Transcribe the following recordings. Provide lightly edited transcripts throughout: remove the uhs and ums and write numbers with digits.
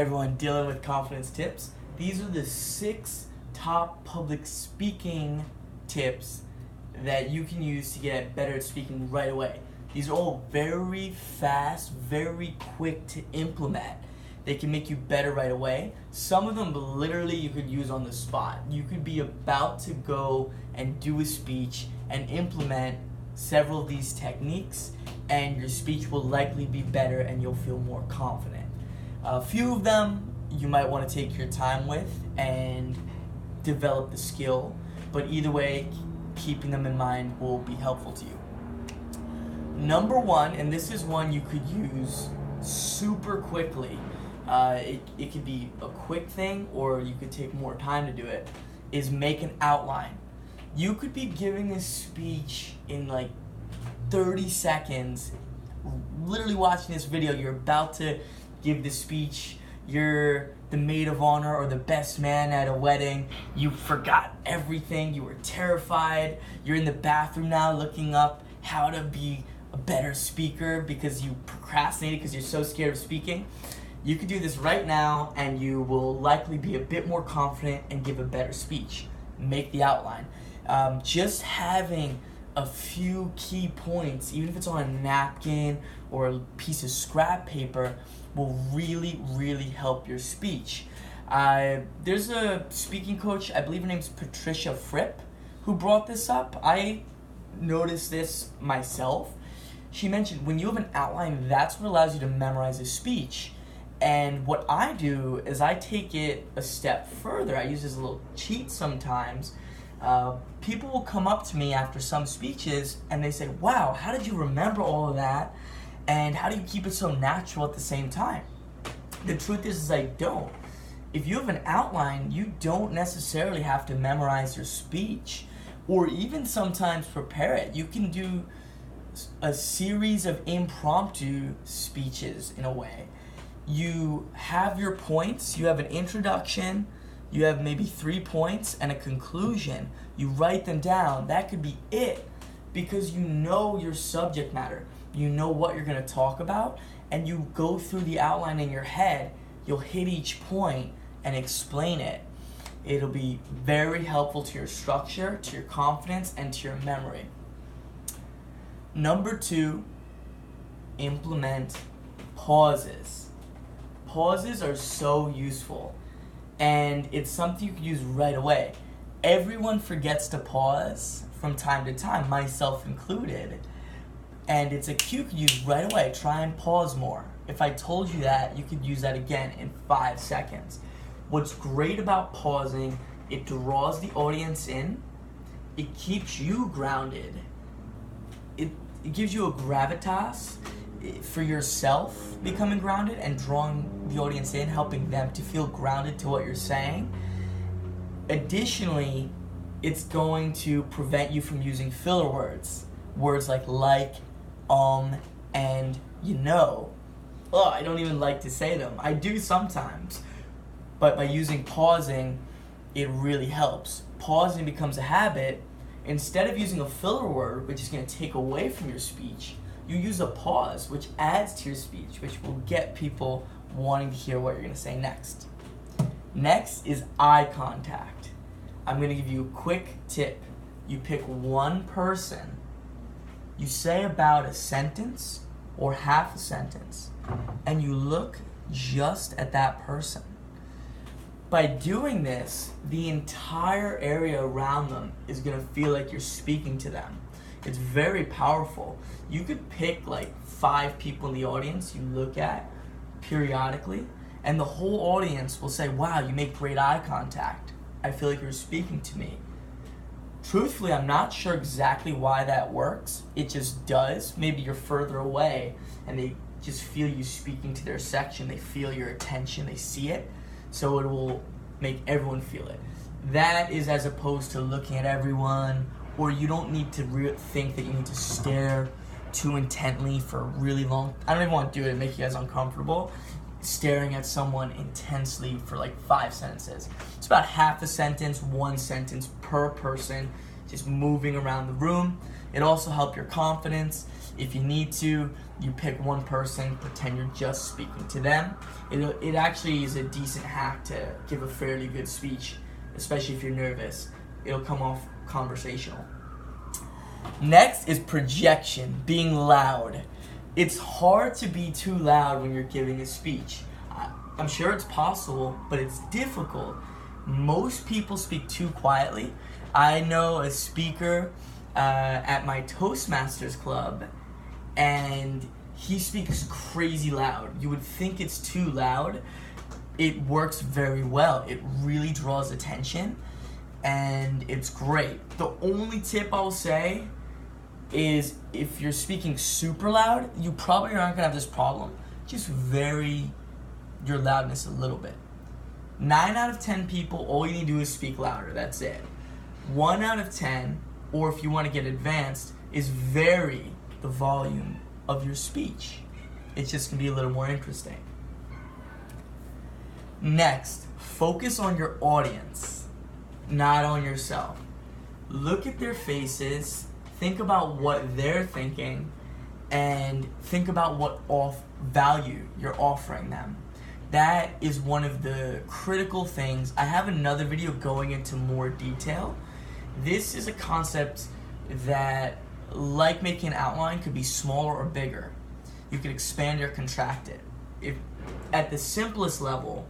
Everyone, dealing with confidence tips. These are the 6 top public speaking tips that you can use to get better at speaking right away. These are all very fast, very quick to implement. They can make you better right away. Some of them literally you could use on the spot. You could be about to go and do a speech and implement several of these techniques, and your speech will likely be better and you'll feel more confident. A few of them you might want to take your time with and develop the skill, but either way, keeping them in mind will be helpful to you. Number 1, and this is one you could use super quickly, it could be a quick thing or you could take more time to do it, is make an outline. You could be giving a speech in like 30 seconds, literally watching this video, you're about to give the speech, you're the maid of honor or the best man at a wedding, you forgot everything, you were terrified, you're in the bathroom now looking up how to be a better speaker because you procrastinated because you're so scared of speaking. You could do this right now and you will likely be a bit more confident and give a better speech. Make the outline. Just having a few key points, even if it's on a napkin or a piece of scrap paper, will really, really help your speech. There's a speaking coach, I believe her name's Patricia Fripp, who brought this up. I noticed this myself. She mentioned when you have an outline, that's what allows you to memorize a speech. And what I do is I take it a step further. I use this little cheat sometimes. People will come up to me after some speeches and they say, wow, how did you remember all of that? And how do you keep it so natural at the same time? The truth is I don't. If you have an outline, you don't necessarily have to memorize your speech or even sometimes prepare it. You can do a series of impromptu speeches in a way. You have your points, you have an introduction, you have maybe 3 points and a conclusion. You write them down. That could be it because you know your subject matter. You know what you're going to talk about, and you go through the outline in your head. You'll hit each point and explain it. It'll be very helpful to your structure, to your confidence, and to your memory. Number 2, implement pauses. Pauses are so useful, and it's something you can use right away. Everyone forgets to pause from time to time, myself included. And it's a cue you could use right away. Try and pause more. If I told you that, you could use that again in 5 seconds. What's great about pausing, it draws the audience in. It keeps you grounded. It gives you a gravitas for yourself becoming grounded and drawing the audience in, helping them to feel grounded to what you're saying. Additionally, it's going to prevent you from using filler words. Words like, and you know. Oh, I don't even like to say them. I do sometimes. But by using pausing, it really helps. Pausing becomes a habit. Instead of using a filler word, which is going to take away from your speech, you use a pause, which adds to your speech, which will get people wanting to hear what you're going to say next. Next is eye contact. I'm going to give you a quick tip. You pick one person. You say about a sentence or half a sentence, and you look just at that person. By doing this, the entire area around them is going to feel like you're speaking to them. It's very powerful. You could pick like 5 people in the audience you look at periodically, and the whole audience will say, wow, you make great eye contact. I feel like you're speaking to me. Truthfully, I'm not sure exactly why that works. It just does. Maybe you're further away and they just feel you speaking to their section. They feel your attention. They see it. So it will make everyone feel it. That is as opposed to looking at everyone, or you don't need to think that you need to stare too intently for really long. I don't even want to do it and make you guys uncomfortable. Staring at someone intensely for like 5 sentences. It's about half a sentence, 1 sentence per person, just moving around the room. It also helps your confidence. If you need to, you pick one person, pretend you're just speaking to them. It actually is a decent hack to give a fairly good speech, especially if you're nervous. It'll come off conversational. Next is projection, being loud. It's hard to be too loud when you're giving a speech. I'm sure it's possible, but it's difficult. Most people speak too quietly. I know a speaker at my Toastmasters club, and he speaks crazy loud. You would think it's too loud. It works very well. It really draws attention, and it's great. The only tip I'll say is if you're speaking super loud, you probably aren't gonna have this problem. Just vary your loudness a little bit. 9 out of 10 people, all you need to do is speak louder, that's it. 1 out of 10, or if you want to get advanced, is vary the volume of your speech. It's just gonna be a little more interesting. Next, focus on your audience, not on yourself. Look at their faces, think about what they're thinking, and think about what value you're offering them. That is one of the critical things. I have another video going into more detail. This is a concept that, like making an outline, could be smaller or bigger. You can expand or contract it. If at the simplest level,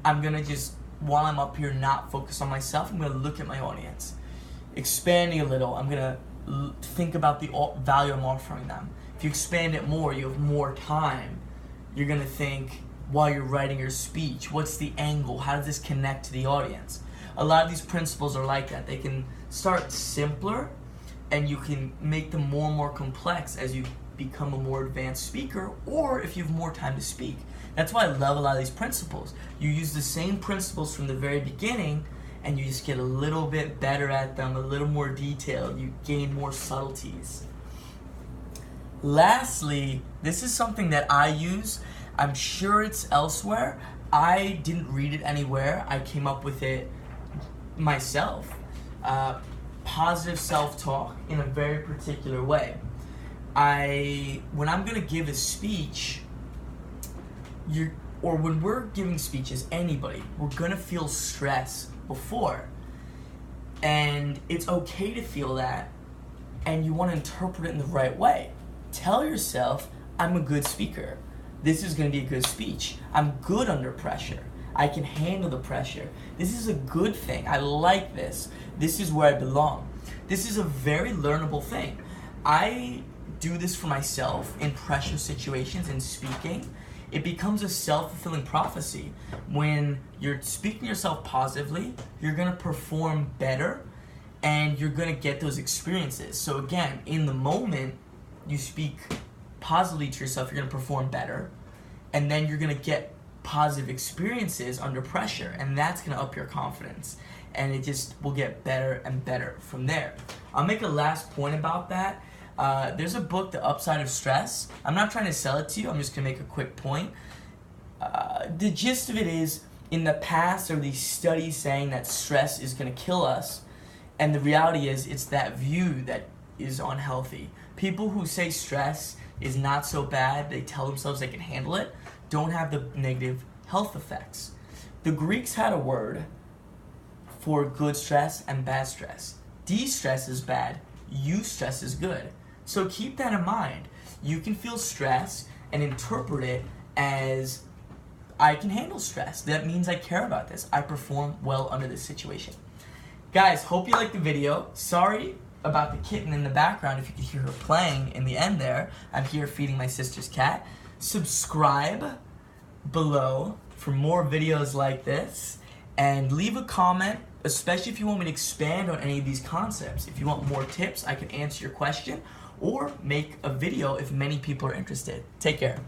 I'm gonna just, while I'm up here, not focus on myself. I'm gonna look at my audience. Expanding a little, I'm gonna think about the value I'm offering them. If you expand it more, you have more time. You're gonna think, while you're writing your speech, what's the angle? How does this connect to the audience? A lot of these principles are like that. They can start simpler, and you can make them more and more complex as you become a more advanced speaker, or if you have more time to speak. That's why I love a lot of these principles. You use the same principles from the very beginning, and you just get a little bit better at them, a little more detailed. You gain more subtleties. Lastly, this is something that I use. I'm sure it's elsewhere. I didn't read it anywhere. I came up with it myself. Positive self-talk in a very particular way. When I'm gonna give a speech, or when we're giving speeches, anybody, we're gonna feel stress before. And it's okay to feel that, and you wanna interpret it in the right way. Tell yourself, I'm a good speaker. This is going to be a good speech. I'm good under pressure. I can handle the pressure. This is a good thing. I like this. This is where I belong. This is a very learnable thing. I do this for myself in pressure situations in speaking. It becomes a self-fulfilling prophecy. When you're speaking yourself positively, you're going to perform better, and you're going to get those experiences. So again, in the moment, you speak positively to yourself, you're going to perform better, and then you're going to get positive experiences under pressure, and that's going to up your confidence, and it just will get better and better from there. I'll make a last point about that. There's a book, The Upside of Stress. I'm not trying to sell it to you, I'm just going to make a quick point. The gist of it is, in the past, there are these studies saying that stress is going to kill us, and the reality is it's that view that is unhealthy. People who say stress is not so bad, they tell themselves they can handle it, don't have the negative health effects. The Greeks had a word for good stress and bad stress. De-stress is bad, eustress is good. So keep that in mind. You can feel stress and interpret it as, I can handle stress. That means I care about this. I perform well under this situation. Guys, hope you liked the video. Sorry about the kitten in the background, if you could hear her playing in the end there. I'm here feeding my sister's cat. Subscribe below for more videos like this, and leave a comment, especially if you want me to expand on any of these concepts. If you want more tips, I can answer your question, or make a video if many people are interested. Take care.